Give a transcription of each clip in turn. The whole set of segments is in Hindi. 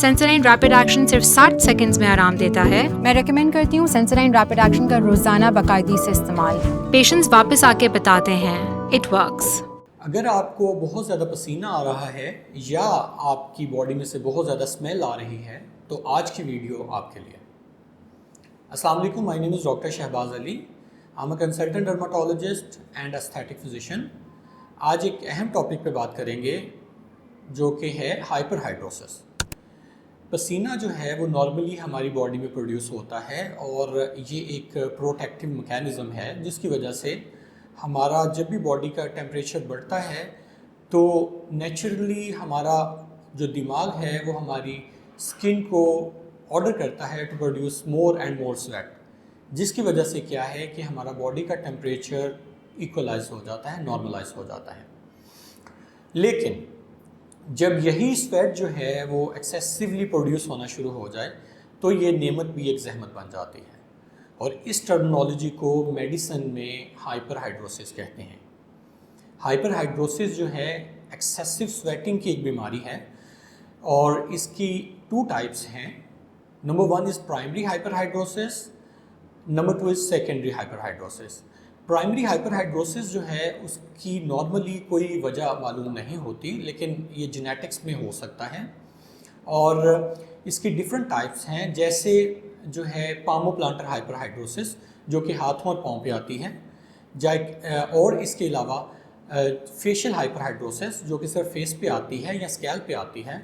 सेंसोडाइन रैपिड एक्शन सिर्फ 60 सेकंड्स में आराम देता है। मैं रेकमेंड करती हूँ सेंसोडाइन रैपिड एक्शन का रोजाना बाकायदगी से इस्तेमाल। पेशेंट्स वापस आके बताते हैं इट वर्क्स। अगर आपको बहुत ज़्यादा पसीना आ रहा है या आपकी बॉडी में से बहुत ज़्यादा स्मेल आ रही है तो आज की वीडियो आपके लिए। अस्सलाम वालेकुम, my name is doctor Shahbaz Ali. I am a consultant dermatologist and aesthetic physician. आज एक अहम टॉपिक पे बात करेंगे जो कि है हाइपरहाइड्रोसिस। पसीना जो है वो नॉर्मली हमारी बॉडी में प्रोड्यूस होता है और ये एक प्रोटेक्टिव मैकेनिज़्म है जिसकी वजह से हमारा जब भी बॉडी का टेम्परेचर बढ़ता है तो नेचुरली हमारा जो दिमाग है वो हमारी स्किन को ऑर्डर करता है to produce more and more sweat, जिसकी वजह से क्या है कि हमारा बॉडी का टेम्परेचर इक्वलाइज हो जाता है, नॉर्मलाइज हो जाता है। लेकिन जब यही स्वेट जो है वो एक्सेसिवली प्रोड्यूस होना शुरू हो जाए तो ये नेमत भी एक जहमत बन जाती है और इस टर्मिनोलॉजी को मेडिसिन में हाइपरहाइड्रोसिस कहते हैं। हाइपरहाइड्रोसिस जो है एक्सेसिव स्वेटिंग की एक बीमारी है और इसकी 2 टाइप्स हैं। Number 1 is primary hyperhidrosis, number 2 is secondary hyperhidrosis. Primary hyperhidrosis जो है उसकी नॉर्मली कोई वजह मालूम नहीं होती, लेकिन ये जेनेटिक्स में हो सकता है और इसकी डिफरेंट टाइप्स हैं। जैसे जो है पामोप्लांटर हाइपरहाइड्रोसिस जो कि हाथों और पाँव पे आती है, और इसके अलावा फेशियल हाइपरहाइड्रोसिस जो कि सिर्फ फेस पे आती है या स्कैल्प पे आती है,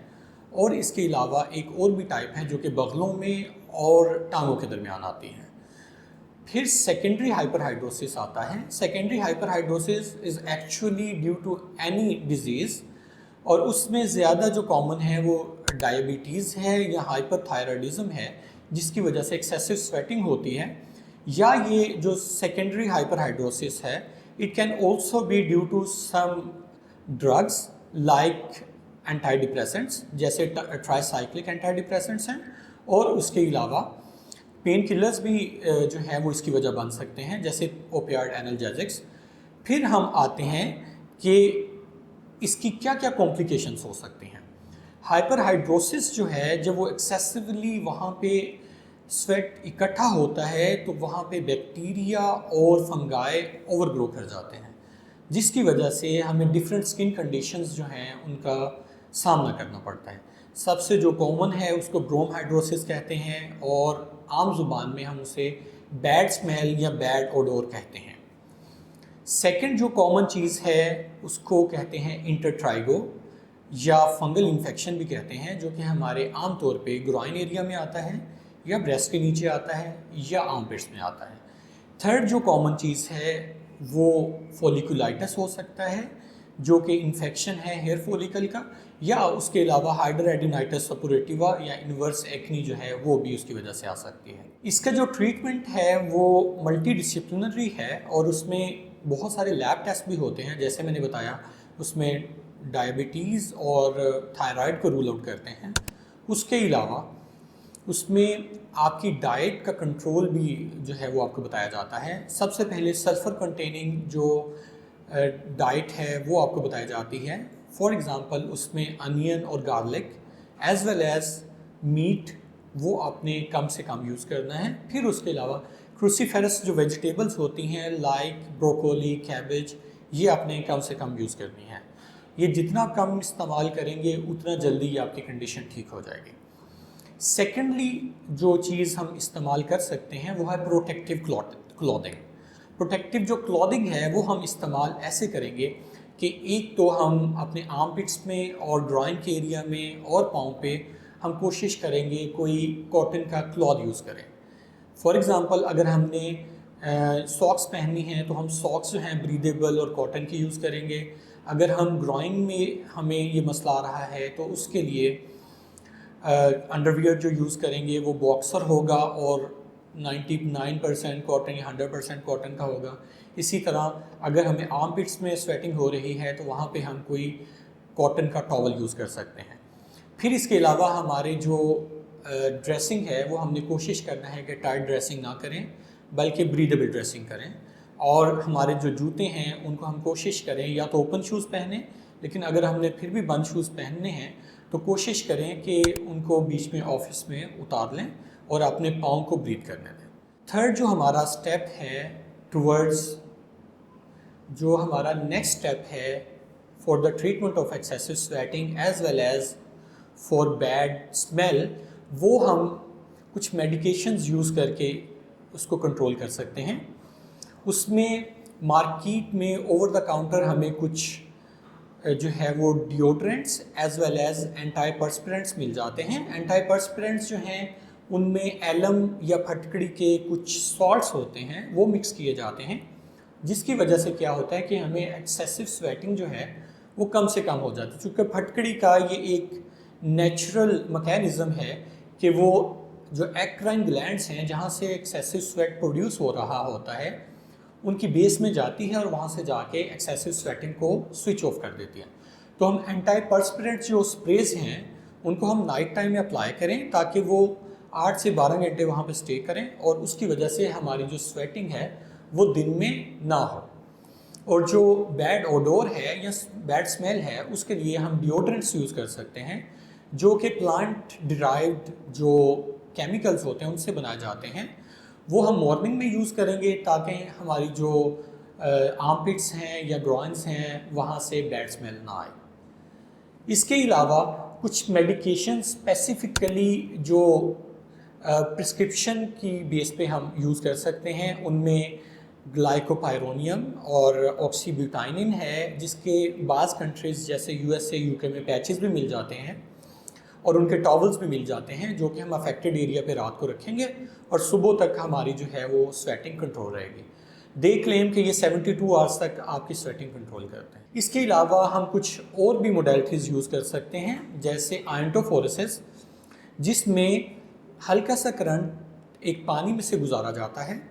और इसके अलावा एक और भी टाइप है जो कि बगलों में और टांगों के दरमियान आती है। फिर सेकेंडरी हाइपरहाइड्रोसिस आता है। Secondary hyperhidrosis is actually due to any disease और उसमें ज़्यादा जो कॉमन है वो डायबिटीज़ है या हाइपरथायराइडिज्म है जिसकी वजह से एक्सेसिव स्वेटिंग होती है। या ये जो सेकेंडरी हाइपरहाइड्रोसिस है it can also be due to some drugs like anti depressants, जैसे ट्राईसाइक्लिक एंटी डिप्रेसेंट्स हैं, और उसके अलावा पेन किलर्स भी जो है वो इसकी वजह बन सकते हैं, जैसे ओपियाइड एनाल्जेसिक्स। फिर हम आते हैं कि इसकी क्या क्या कॉम्प्लिकेशंस हो सकती हैं। हाइपरहाइड्रोसिस जो है जब वो एक्सेसिवली वहाँ पे स्वेट इकट्ठा होता है तो वहाँ पे बैक्टीरिया और फंगाई ओवरग्रो कर जाते हैं, जिसकी वजह से हमें डिफरेंट स्किन कंडीशंस जो हैं उनका सामना करना पड़ता है। सबसे जो कॉमन है उसको ब्रोमहाइड्रोसिस कहते हैं और आम जुबान में हम उसे बैड स्मेल या बैड ओडोर कहते हैं। सेकंड जो कॉमन चीज़ है उसको कहते हैं इंटरट्राइगो या फंगल इन्फेक्शन भी कहते हैं, जो कि हमारे आम तौर पे ग्रॉइन एरिया में आता है या ब्रेस्ट के नीचे आता है या आर्मपिट्स में आता है। थर्ड जो कॉमन चीज़ है वो फॉलिकुलाइटिस हो सकता है जो कि इन्फेक्शन है हेयर फॉलिकल का, या उसके अलावा हाइड्रोएडिनाइटिस सपोरेटिवा या इन्वर्स एक्नी जो है वो भी उसकी वजह से आ सकती है। इसका जो ट्रीटमेंट है वो मल्टी डिसिप्लिनरी है और उसमें बहुत सारे लैब टेस्ट भी होते हैं। जैसे मैंने बताया उसमें डायबिटीज़ और थायराइड को रूल आउट करते हैं। उसके अलावा उसमें आपकी डाइट का कंट्रोल भी जो है वो आपको बताया जाता है। सबसे पहले सल्फ़र कंटेनिंग जो डाइट है वो आपको बताई जाती है। फॉर एग्ज़ाम्पल उसमें अनियन और garlic as well as meat वो आपने कम से कम यूज़ करना है। फिर उसके अलावा क्रूसीफेरस जो वेजिटेबल्स होती हैं लाइक ब्रोकोली, कैबेज, ये आपने कम से कम यूज़ करनी है। ये जितना कम इस्तेमाल करेंगे उतना जल्दी ये आपकी कंडीशन ठीक हो जाएगी। सेकेंडली जो चीज़ हम इस्तेमाल कर सकते हैं वो है प्रोटेक्टिव क्लॉथिंग। प्रोटेक्टिव जो क्लॉथिंग है वो हम इस्तेमाल ऐसे करेंगे कि एक तो हम अपने आर्मपिट्स में और ग्रॉइन के एरिया में और पाँव पे हम कोशिश करेंगे कोई कॉटन का क्लॉथ यूज़ करें। फॉर एग्ज़ाम्पल अगर हमने सॉक्स पहननी है तो हम सॉक्स जो हैं ब्रीदेबल और कॉटन की यूज़ करेंगे। अगर हम ग्रॉइन में हमें ये मसला आ रहा है तो उसके लिए अंडरवियर जो यूज़ करेंगे वो बॉक्सर होगा और 99% कॉटन या 100% कॉटन का होगा। इसी तरह अगर हमें आर्मपिट्स में स्वेटिंग हो रही है तो वहाँ पे हम कोई कॉटन का टॉवल यूज़ कर सकते हैं। फिर इसके अलावा हमारे जो ड्रेसिंग है वो हमने कोशिश करना है कि टाइट ड्रेसिंग ना करें बल्कि ब्रीदेबल ड्रेसिंग करें। और हमारे जो जूते हैं उनको हम कोशिश करें या तो ओपन शूज़ पहने, लेकिन अगर हमने फिर भी बंद शूज़ पहनने हैं तो कोशिश करें कि उनको बीच में ऑफिस में उतार लें और अपने पाँव को ब्रीथ करने दें। थर्ड जो हमारा स्टेप है टुवर्ड्स, जो हमारा नेक्स्ट स्टेप है for the treatment of excessive sweating as well as for bad smell, वो हम कुछ मेडिकेशंस यूज़ करके उसको कंट्रोल कर सकते हैं। उसमें मार्केट में ओवर द काउंटर हमें कुछ जो है वो डिओड्रेंट्स एज वेल एज एंटाइपर्स्पिरेंट्स मिल जाते हैं। एंटाइपर्स्पिरेंट्स जो हैं उनमें एलम या फटकड़ी के कुछ सॉल्ट्स होते हैं, वो मिक्स किए जाते हैं, जिसकी वजह से क्या होता है कि हमें एक्सेसिव स्वेटिंग जो है वो कम से कम हो जाती है। चूँकि फटकड़ी का ये एक नेचुरल मैकेनिज़्म है कि वो जो एक्राइन ग्लैंड्स हैं जहाँ से एक्सेसिव स्वेट प्रोड्यूस हो रहा होता है उनकी बेस में जाती है और वहाँ से जाके एक्सेसिव स्वेटिंग को स्विच ऑफ कर देती है। तो हम एंटाइपर्स्पिरेंट जो स्प्रेज हैं उनको हम नाइट टाइम में अप्लाई करें ताकि वो 8 से 12 घंटे वहाँ पे स्टे करें और उसकी वजह से हमारी जो स्वेटिंग है वो दिन में ना हो। और जो बैड ओडोर है या बैड स्मेल है उसके लिए हम डिओड्रेंट्स यूज़ कर सकते हैं जो कि प्लांट डिराइव्ड जो केमिकल्स होते हैं उनसे बनाए जाते हैं। वो हम मॉर्निंग में यूज़ करेंगे ताकि हमारी जो आर्मपिट्स हैं या ग्रॉइंस हैं वहाँ से बैड स्मेल ना आए। इसके अलावा कुछ मेडिकेशन स्पेसिफिकली जो प्रिस्क्रिप्शन की बेस पे हम यूज़ कर सकते हैं, उनमें ग्लाइकोपायरोनियम और ऑक्सीब्यूटाइनिन है, जिसके बाज़ कंट्रीज़ जैसे यूएसए यूके में पैचेस भी मिल जाते हैं और उनके टॉवल्स भी मिल जाते हैं जो कि हम अफेक्टेड एरिया पे रात को रखेंगे और सुबह तक हमारी जो है वो स्वेटिंग कंट्रोल रहेगी। दे क्लेम कि ये 72 आवर्स तक आपकी स्वेटिंग कंट्रोल करते हैं। इसके अलावा हम कुछ और भी मोडेलिटीज़ यूज़ कर सकते हैं जैसे आयंटोफोरेसिस, जिसमें हल्का सा करंट एक पानी में से गुजारा जाता है,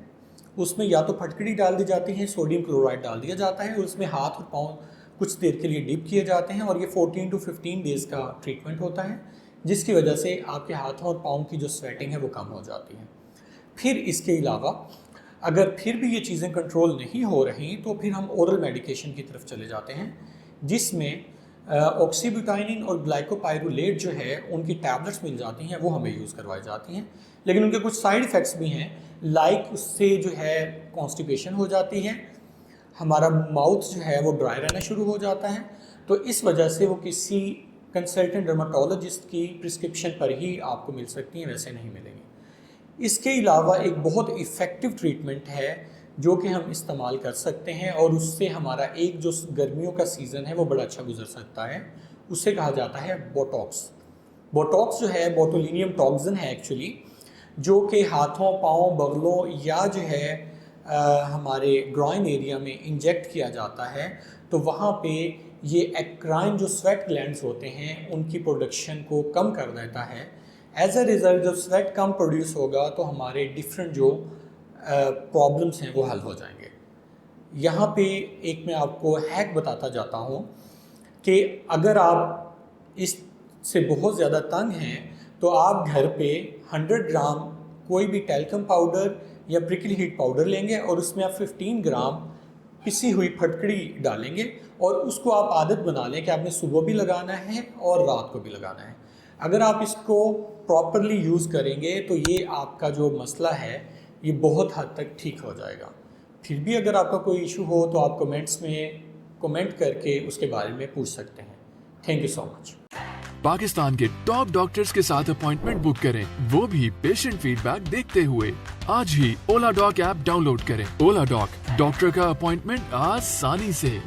उसमें या तो फटकड़ी डाल दी जाती है, सोडियम क्लोराइड डाल दिया जाता है और उसमें हाथ और पाँव कुछ देर के लिए डिप किए जाते हैं और ये 14 to 15 डेज़ का ट्रीटमेंट होता है, जिसकी वजह से आपके हाथों और पाँव की जो स्वेटिंग है वो कम हो जाती है। फिर इसके अलावा अगर फिर भी ये चीज़ें कंट्रोल नहीं हो रही तो फिर हम ओरल मेडिकेशन की तरफ चले जाते हैं, जिसमें ऑक्सीब्यूटाइनिन और ग्लाइकोपाइरुलेट जो है उनकी टैबलेट्स मिल जाती हैं, वो हमें यूज़ करवाई जाती हैं। लेकिन उनके कुछ साइड इफ़ेक्ट्स भी हैं, लाइक उससे जो है कॉन्स्टिपेशन हो जाती है, हमारा माउथ जो है वो ड्राई रहना शुरू हो जाता है। तो इस वजह से वो किसी कंसल्टेंट डर्माटोलॉजिस्ट की प्रिस्क्रिप्शन पर ही आपको मिल सकती हैं, वैसे नहीं मिलेंगी। इसके अलावा एक बहुत इफ़ेक्टिव ट्रीटमेंट है जो कि हम इस्तेमाल कर सकते हैं और उससे हमारा एक जो गर्मियों का सीज़न है वो बड़ा अच्छा गुजर सकता है। उसे कहा जाता है बोटॉक्स। बोटॉक्स जो है बोटुलिनियम टॉक्सिन है एक्चुअली, जो कि हाथों, पाँव, बगलों या जो है हमारे ग्रॉइन एरिया में इंजेक्ट किया जाता है। तो वहाँ पे ये एक्राइन जो स्वेट ग्लैंड्स होते हैं उनकी प्रोडक्शन को कम कर देता है। एज अ रिज़ल्ट जब स्वेट कम प्रोड्यूस होगा तो हमारे डिफरेंट जो प्रॉब्लम्स हैं वो हल हो जाएंगे। यहाँ पे एक मैं आपको हैक बताता जाता हूँ कि अगर आप इससे बहुत ज़्यादा तंग हैं तो आप घर पे 100 ग्राम कोई भी टैल्कम पाउडर या प्रिकली हीट पाउडर लेंगे और उसमें आप 15 ग्राम पिसी हुई फटकड़ी डालेंगे और उसको आप आदत बना लें कि आपने सुबह भी लगाना है और रात को भी लगाना है। अगर आप इसको प्रॉपरली यूज़ करेंगे तो ये आपका जो मसला है ये बहुत हद तक ठीक हो जाएगा। फिर भी अगर आपका कोई इशू हो तो आप कमेंट्स में कमेंट करके उसके बारे में पूछ सकते हैं। Thank you so much. Pakistan के टॉप डॉक्टर्स के साथ अपॉइंटमेंट बुक करें, वो भी पेशेंट फीडबैक देखते हुए। आज ही ओला डॉक ऐप डाउनलोड करें। ओला डॉक, डॉक्टर का अपॉइंटमेंट आसानी से।